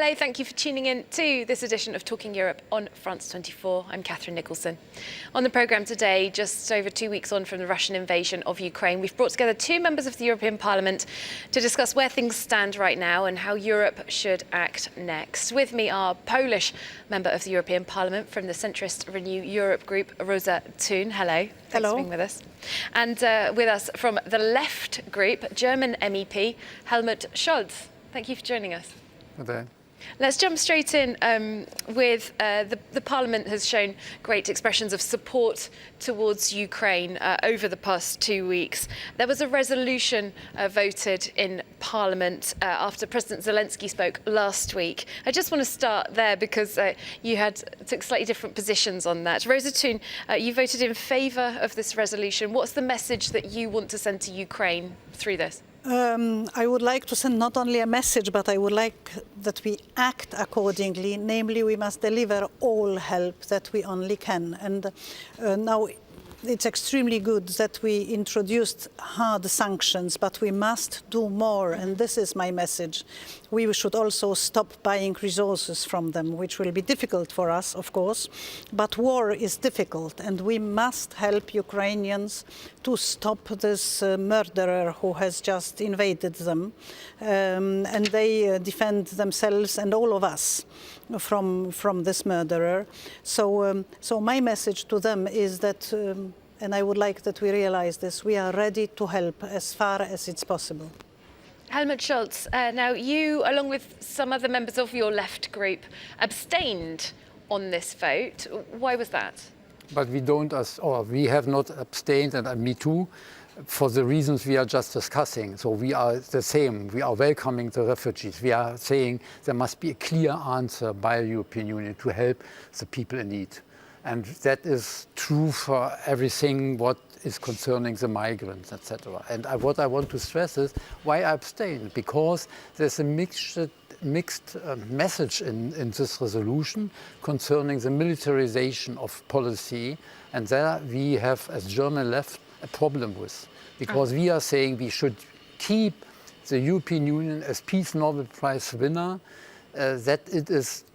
Hello, thank you for tuning in to this edition of Talking Europe on France 24. I'm Catherine Nicholson. On the programme today, just over 2 weeks on from the Russian invasion of Ukraine, we've brought together two members of the European Parliament to discuss where things stand right now and how Europe should act next. With me are Polish member of the European Parliament from the centrist Renew Europe group, Roza Thun. Hello. Thanks for being with us. And with us from the left group, German MEP Helmut Scholz. Thank you for joining us. Okay. Let's jump straight in with the Parliament has shown great expressions of support towards Ukraine over the past 2 weeks. There was a resolution voted in Parliament after President Zelensky spoke last week. I just want to start there because you took slightly different positions on that. Roza Thun, you voted in favour of this resolution. What's the message that you want to send to Ukraine through this? I would like to send not only a message, but I would like that we act accordingly. Namely, we must deliver all help that we only can. And now it's extremely good that we introduced hard sanctions, but we must do more. And this is my message. We should also stop buying resources from them, which will be difficult for us, of course. But war is difficult, and we must help Ukrainians to stop this murderer who has just invaded them. And they defend themselves and all of us from this murderer. So my message to them is that, and I would like that we realize this, we are ready to help as far as it's possible. Helmut Scholz, now you, along with some other members of your left group, abstained on this vote. Why was that? But we have not abstained, and me too, for the reasons we are just discussing. So we are the same. We are welcoming the refugees. We are saying there must be a clear answer by the European Union to help the people in need. And that is true for everything what is concerning the migrants, etc. And what I want to stress is why I abstain. Because there's a mixed message in this resolution concerning the militarisation of policy. And there we have, as German left, a problem with. Because we are saying we should keep the European Union as Peace Nobel Prize winner, that it is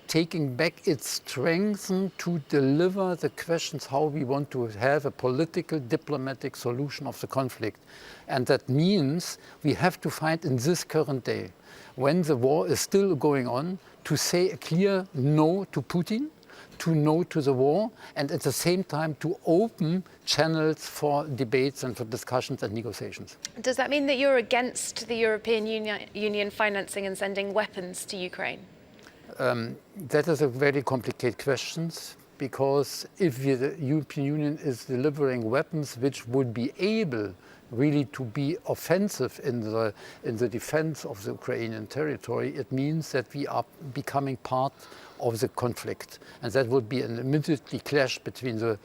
taking back its strength to deliver the questions how we want to have a political, diplomatic solution of the conflict. And that means we have to find in this current day, when the war is still going on, to say a clear no to Putin, to no to the war, and at the same time to open channels for debates and for discussions and negotiations. Does that mean that you're against the European Union financing and sending weapons to Ukraine? That is a very complicated question, because if the European Union is delivering weapons which would be able really to be offensive in the defense of the Ukrainian territory, it means that we are becoming part of the conflict. And that would be an immediately clash between the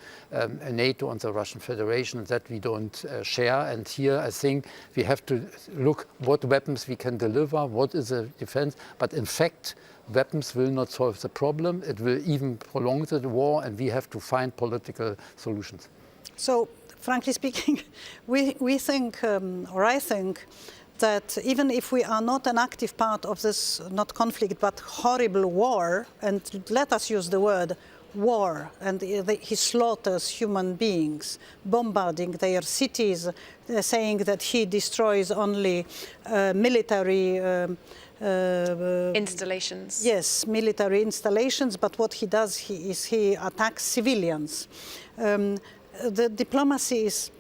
NATO and the Russian Federation that we don't share. And here I think we have to look what weapons we can deliver, what is the defense. But in fact, weapons will not solve the problem. It will even prolong the war, and we have to find political solutions. So, frankly speaking, we think, or I think, that even if we are not an active part of this, not conflict, but horrible war, and let us use the word war, and he slaughters human beings, bombarding their cities, saying that he destroys only military installations. Yes, military installations, but what he does he attacks civilians. The diplomacy is,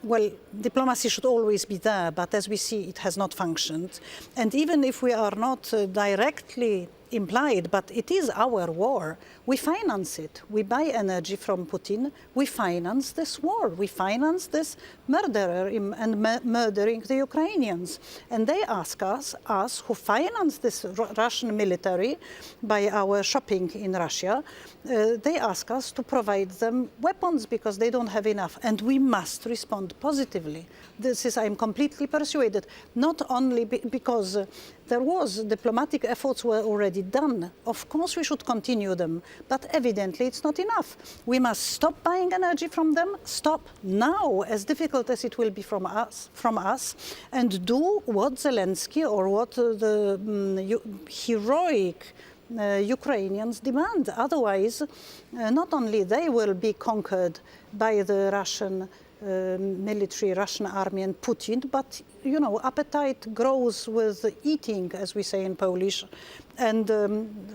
well, diplomacy should always be there, but as we see, it has not functioned. And even if we are not directly implied, but it is our war, we finance it. We buy energy from Putin. We finance this war. We finance this murderer and murdering the Ukrainians. And they ask us who finance this Russian military by our shopping in Russia, they ask us to provide them weapons because they don't have enough. And we must respond positively. This is, I'm completely persuaded, not only because there was diplomatic efforts were already already done. Of course we should continue them, but evidently it's not enough. We must stop buying energy from them, stop now, as difficult as it will be from us, and do what Zelensky or what the heroic Ukrainians demand. Otherwise, not only they will be conquered by the Russian military, Russian army and Putin, but appetite grows with eating, as we say in Polish, and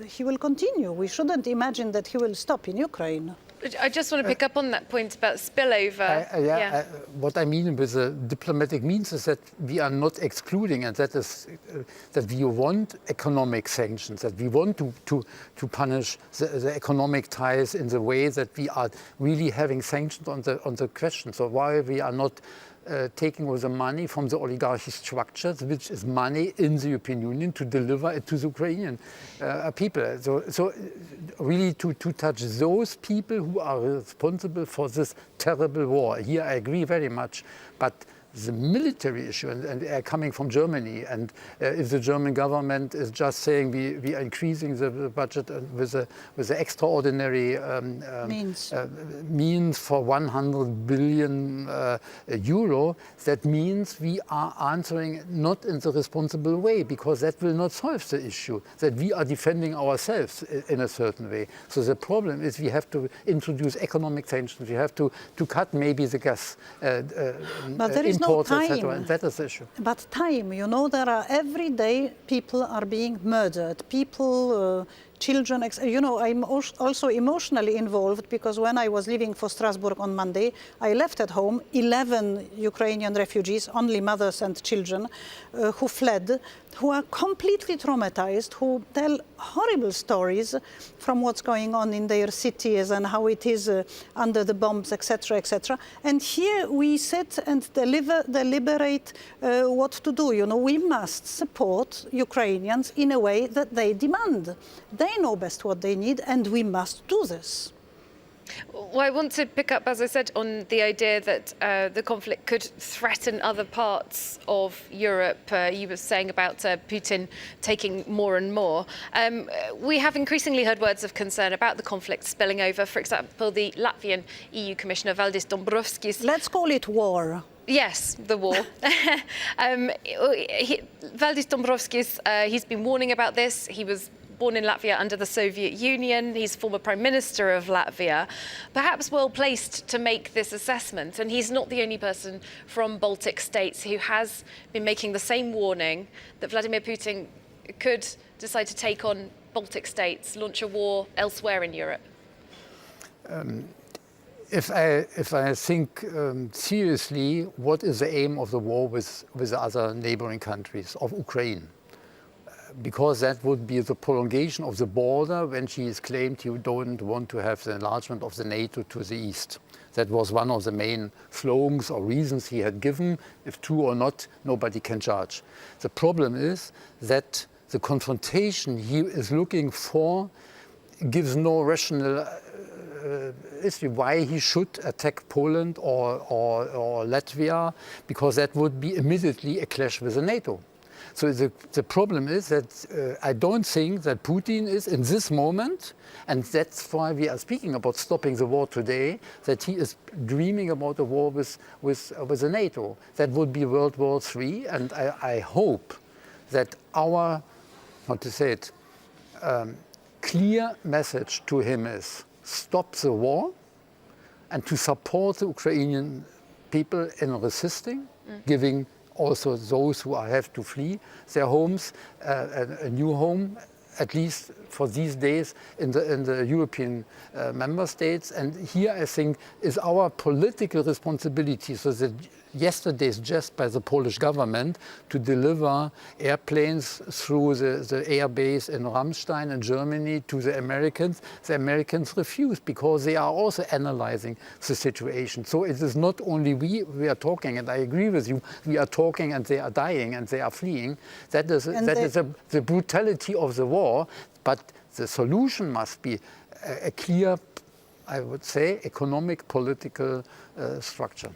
he will continue. We shouldn't imagine that he will stop in Ukraine. I just want to pick up on that point about spillover. What I mean with the diplomatic means is that we are not excluding, and that is that we want economic sanctions, that we want to punish the economic ties in the way that we are really having sanctions on the question. So why we are not taking all the money from the oligarchy structures, which is money in the European Union, to deliver it to the Ukrainian people. So really to touch those people who are responsible for this terrible war. Here I agree very much, but the military issue, and coming from Germany, and if the German government is just saying we are increasing the budget with the extraordinary means for 100 billion euro, that means we are answering not in the responsible way, because that will not solve the issue, that we are defending ourselves in a certain way. So the problem is we have to introduce economic sanctions, we have to cut maybe the gas but there is no time. And that is the issue. But time, there are every day people are being murdered. People, children, I'm also emotionally involved, because when I was leaving for Strasbourg on Monday, I left at home 11 Ukrainian refugees, only mothers and children, who fled, who are completely traumatized, who tell horrible stories from what's going on in their cities and how it is under the bombs, etc., etc. And here we sit and deliberate what to do. We must support Ukrainians in a way that they demand. They know best what they need, and we must do this. Well, I want to pick up, as I said, on the idea that the conflict could threaten other parts of Europe. You were saying about Putin taking more and more. We have increasingly heard words of concern about the conflict spilling over. For example, the Latvian EU Commissioner Valdis Dombrovskis. Let's call it war. Yes, the war. Valdis Dombrovskis, he's been warning about this. He was born in Latvia under the Soviet Union. He's former Prime Minister of Latvia, perhaps well placed to make this assessment. And he's not the only person from Baltic states who has been making the same warning that Vladimir Putin could decide to take on Baltic states, launch a war elsewhere in Europe. If I think seriously, what is the aim of the war with the other neighboring countries of Ukraine? Because that would be the prolongation of the border when she has claimed you don't want to have the enlargement of the NATO to the east. That was one of the main slogans or reasons he had given. If true or not, nobody can judge. The problem is that the confrontation he is looking for gives no rational issue why he should attack Poland or Latvia, because that would be immediately a clash with the NATO. So the problem is that I don't think that Putin is in this moment, and that's why we are speaking about stopping the war today, that he is dreaming about a war with the NATO. That would be World War III, and I hope that our, clear message to him is stop the war and to support the Ukrainian people in resisting, giving also those who have to flee their homes a new home, at least for these days in the European member states. And here I think is our political responsibility. So that yesterday's jest by the Polish government to deliver airplanes through the air base in Hohenstein in Germany to the Americans refused, because they are also analyzing the situation. So it is not only we are talking, and I agree with you, we are talking and they are dying and they are fleeing. That is the brutality of the war, but the solution must be a clear, I would say, economic, political structure.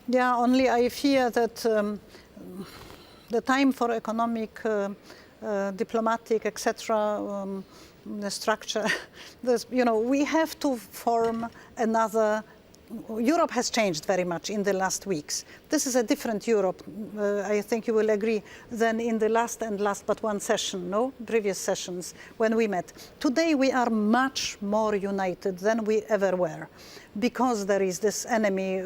Yeah, only I fear that the time for economic diplomatic, etc. Structure. We have to form another. Europe has changed very much in the last weeks. This is a different Europe, I think you will agree, than in the last but one session, previous sessions when we met. Today we are much more united than we ever were, because there is this enemy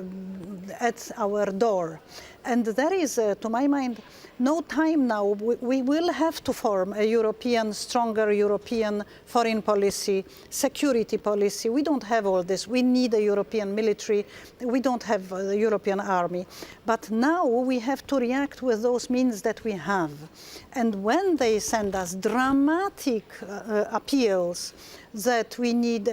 at our door. And there is, to my mind, no time now. We will have to form a stronger European foreign policy, security policy. We don't have all this. We need a European military. We don't have a European army. But now we have to react with those means that we have. And when they send us dramatic appeals that we need,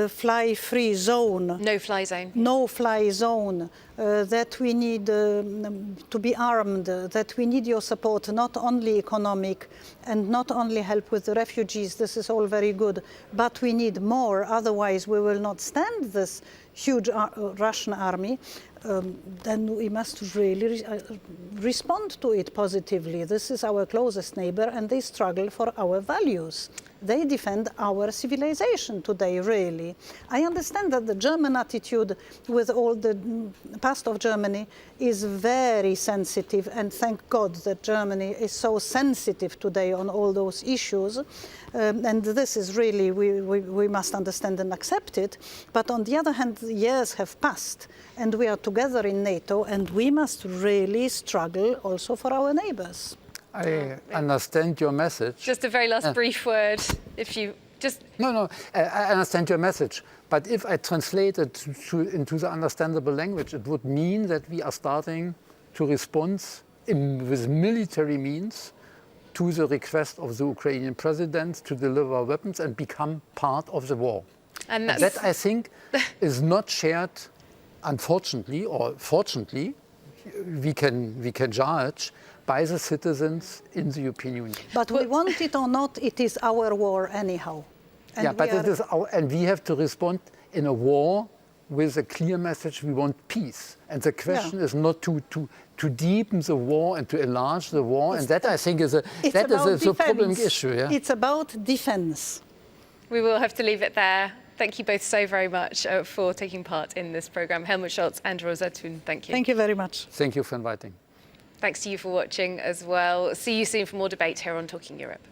fly-free zone. No-fly zone. No-fly zone. That we need to be armed, that we need your support, not only economic and not only help with the refugees. This is all very good, but we need more. Otherwise, we will not stand this huge Russian army. Then we must really respond to it positively. This is our closest neighbor, and they struggle for our values. They defend our civilization today, really. I understand that the German attitude with all the past of Germany is very sensitive, and thank God that Germany is so sensitive today on all those issues. And this is really, we must understand and accept it. But on the other hand, years have passed, and we are together in NATO, and we must really struggle also for our neighbors. I understand your message. Just a very last brief word, if you just... No, I understand your message. But if I translate it into the understandable language, it would mean that we are starting to respond with military means to the request of the Ukrainian president to deliver weapons and become part of the war. And that, I think, is not shared, unfortunately, or fortunately, we can judge, by the citizens in the European Union. But we want it or not, it is our war anyhow. And yeah, but it is and we have to respond in a war with a clear message: we want peace. And the question is not to deepen the war and to enlarge the war. And that, I think, is a problematic issue. Yeah? It's about defense. We will have to leave it there. Thank you both so very much for taking part in this program. Helmut Scholz and Roza Thun, thank you. Thank you very much. Thank you for inviting. Thanks to you for watching as well. See you soon for more debate here on Talking Europe.